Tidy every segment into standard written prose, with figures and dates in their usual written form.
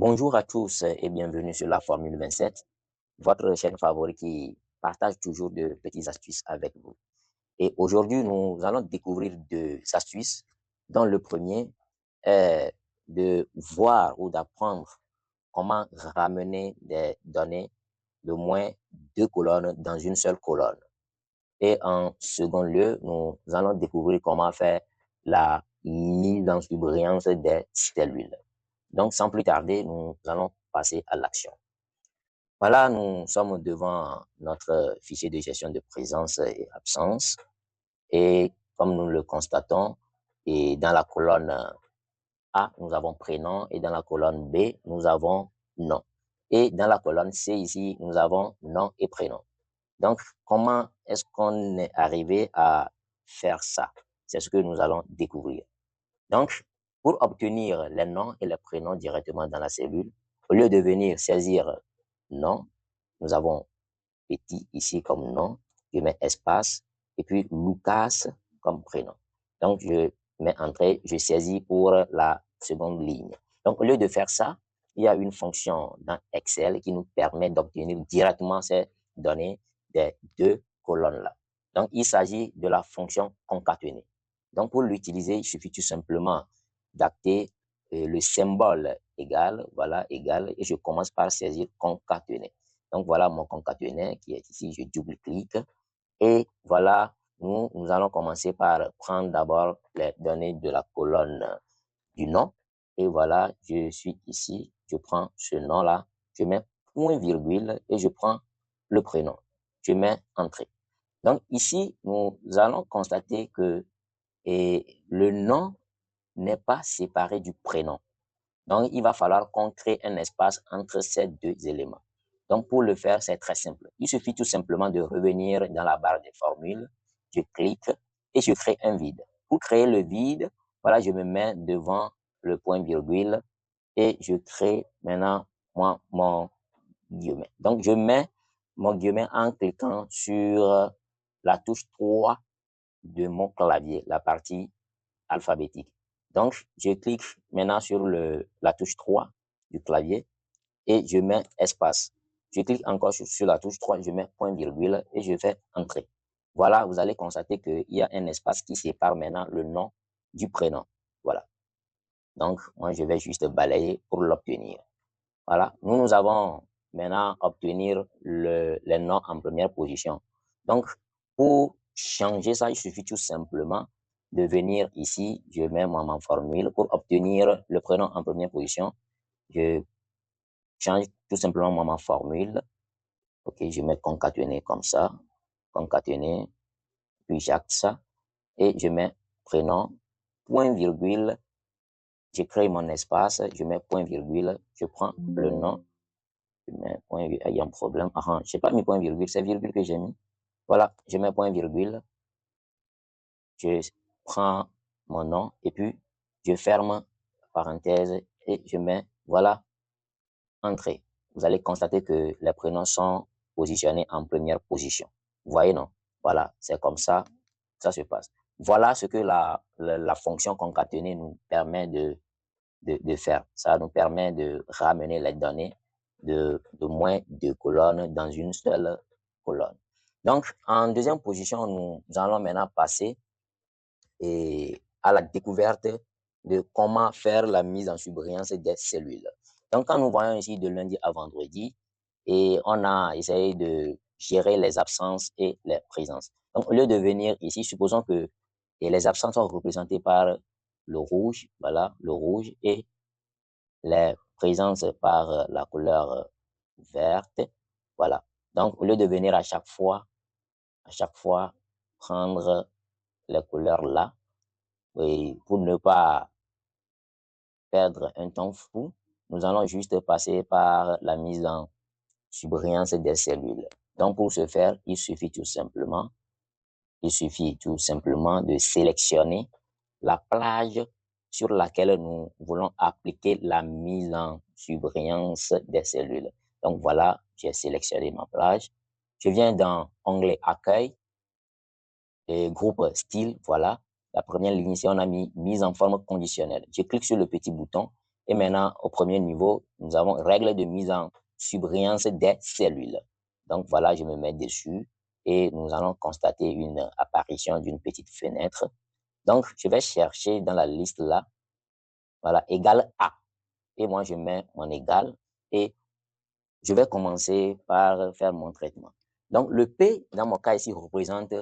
Bonjour à tous et bienvenue sur la Formule 27, votre chaîne favorite qui partage toujours de petites astuces avec vous. Et aujourd'hui, nous allons découvrir deux astuces, dont le premier est de voir ou d'apprendre comment ramener des données de moins deux colonnes dans une seule colonne. Et en second lieu, nous allons découvrir comment faire la mise en surbrillance des cellules. Donc, sans plus tarder, nous allons passer à l'action. Voilà, nous sommes devant notre fichier de gestion de présence et absence. Et comme nous le constatons, et dans la colonne A, nous avons prénom et dans la colonne B, nous avons nom. Et dans la colonne C ici, nous avons nom et prénom. Donc, comment est-ce qu'on est arrivé à faire ça? C'est ce que nous allons découvrir. Donc, pour obtenir les noms et les prénoms directement dans la cellule, au lieu de venir saisir nom, nous avons petit ici comme nom, je mets espace, et puis Lucas comme prénom. Donc, je mets entrée, je saisis pour la seconde ligne. Donc, au lieu de faire ça, il y a une fonction dans Excel qui nous permet d'obtenir directement ces données des deux colonnes-là. Donc, il s'agit de la fonction concaténée. Donc, pour l'utiliser, il suffit tout simplement d'acter le symbole égal, voilà, égal, et je commence par saisir concaténer. Donc, voilà mon concaténaire qui est ici, je double-clique, et voilà, nous allons commencer par prendre d'abord les données de la colonne du nom, et voilà, je suis ici, je prends ce nom-là, je mets point virgule, et je prends le prénom, je mets entrée. Donc, ici, nous allons constater que le nom n'est pas séparé du prénom. Donc, il va falloir qu'on crée un espace entre ces deux éléments. Donc, pour le faire, c'est très simple. Il suffit tout simplement de revenir dans la barre des formules. Je clique et je crée un vide. Pour créer le vide, voilà, je me mets devant le point virgule et je crée maintenant mon guillemet. Donc, je mets mon guillemet en cliquant sur la touche 3 de mon clavier, la partie alphabétique. Donc, je clique maintenant sur la touche 3 du clavier et je mets espace. Je clique encore sur la touche 3, je mets point virgule et je fais entrer. Voilà, vous allez constater qu'il y a un espace qui sépare maintenant le nom du prénom. Voilà. Donc, moi, je vais juste balayer pour l'obtenir. Voilà. Nous avons maintenant obtenir les noms en première position. Donc, pour changer ça, il suffit tout simplement de venir ici, je mets ma formule pour obtenir le prénom en première position. Je change tout simplement ma formule. Ok, je mets concaténer comme ça, concaténer, puis j'acte ça, et je mets prénom, point virgule, je crée mon espace, je mets point virgule, je prends le nom, je mets point virgule, il y a un problème, je n'ai pas mis point virgule, c'est virgule que j'ai mis. Voilà, je mets point virgule, je prends mon nom, et puis je ferme parenthèse, et je mets, voilà, entrée. Vous allez constater que les prénoms sont positionnés en première position. Vous voyez, non? Voilà, c'est comme ça que ça se passe. Voilà ce que la fonction concaténée nous permet de faire. Ça nous permet de ramener les données de moins deux colonnes dans une seule colonne. Donc, en deuxième position, nous allons maintenant passer à la découverte de comment faire la mise en surbrillance des cellules. Donc, quand nous voyons ici de lundi à vendredi, et on a essayé de gérer les absences et les présences. Donc, au lieu de venir ici, supposons que les absences sont représentées par le rouge, voilà, le rouge, et les présences par la couleur verte, voilà. Donc, au lieu de venir à chaque fois prendre les couleurs là, et pour ne pas perdre un temps fou, nous allons juste passer par la mise en surbrillance des cellules. Donc, pour ce faire, il suffit tout simplement de sélectionner la plage sur laquelle nous voulons appliquer la mise en surbrillance des cellules. Donc, voilà, j'ai sélectionné ma plage. Je viens dans onglet Accueil et groupe Style, voilà. La première ligne ici, on a mis mise en forme conditionnelle. Je clique sur le petit bouton Et maintenant, au premier niveau, nous avons règle de mise en surbrillance des cellules. Donc voilà, je me mets dessus et nous allons constater une apparition d'une petite fenêtre. Donc, je vais chercher dans la liste là, voilà, égal A. Et moi, je mets mon égal et je vais commencer par faire mon traitement. Donc, le P, dans mon cas ici, représente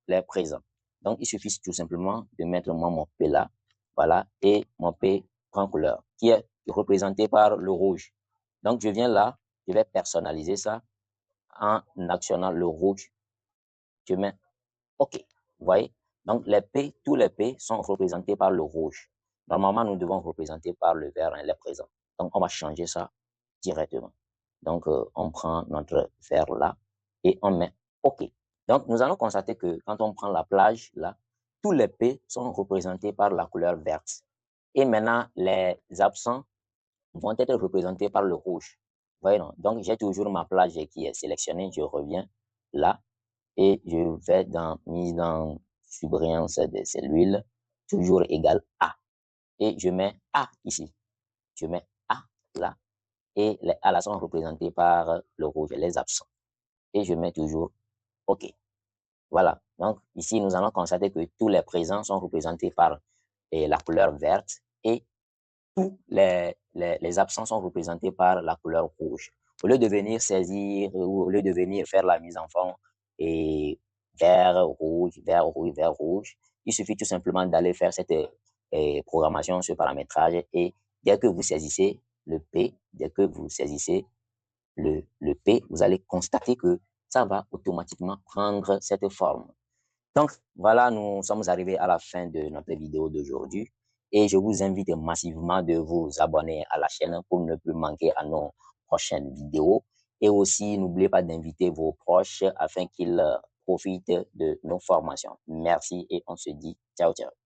les présents. Donc, il suffit tout simplement de mettre mon P là, voilà, et mon P prend couleur, qui est représenté par le rouge. Donc, je viens là, je vais personnaliser ça en actionnant le rouge. Je mets OK. Vous voyez? Donc, les P, tous les P sont représentés par le rouge. Normalement, nous devons représenter par le vert les présents. Donc, on va changer ça directement. Donc, on prend notre vert là et on met OK. Donc, nous allons constater que quand on prend la plage là, tous les P sont représentés par la couleur verte. Et maintenant, les absents vont être représentés par le rouge. Vous voyez, non? Donc, j'ai toujours ma plage qui est sélectionnée. Je reviens là et je vais dans mise en surbrillance des cellules, toujours égal A. Et je mets A ici. Je mets A là. Et les A là sont représentés par le rouge, les absents. Et je mets toujours OK. Voilà. Donc, ici, nous allons constater que tous les présents sont représentés par la couleur verte et tous les absents sont représentés par la couleur rouge. Au lieu de venir saisir ou au lieu de venir faire la mise en forme et vert, rouge, vert, rouge, vert, rouge, il suffit tout simplement d'aller faire cette programmation, ce paramétrage et dès que vous saisissez le P, dès que vous saisissez le P, vous allez constater que ça va automatiquement prendre cette forme. Donc, voilà, nous sommes arrivés à la fin de notre vidéo d'aujourd'hui et je vous invite massivement de vous abonner à la chaîne pour ne plus manquer à nos prochaines vidéos. Et aussi, n'oubliez pas d'inviter vos proches afin qu'ils profitent de nos formations. Merci et on se dit ciao, ciao.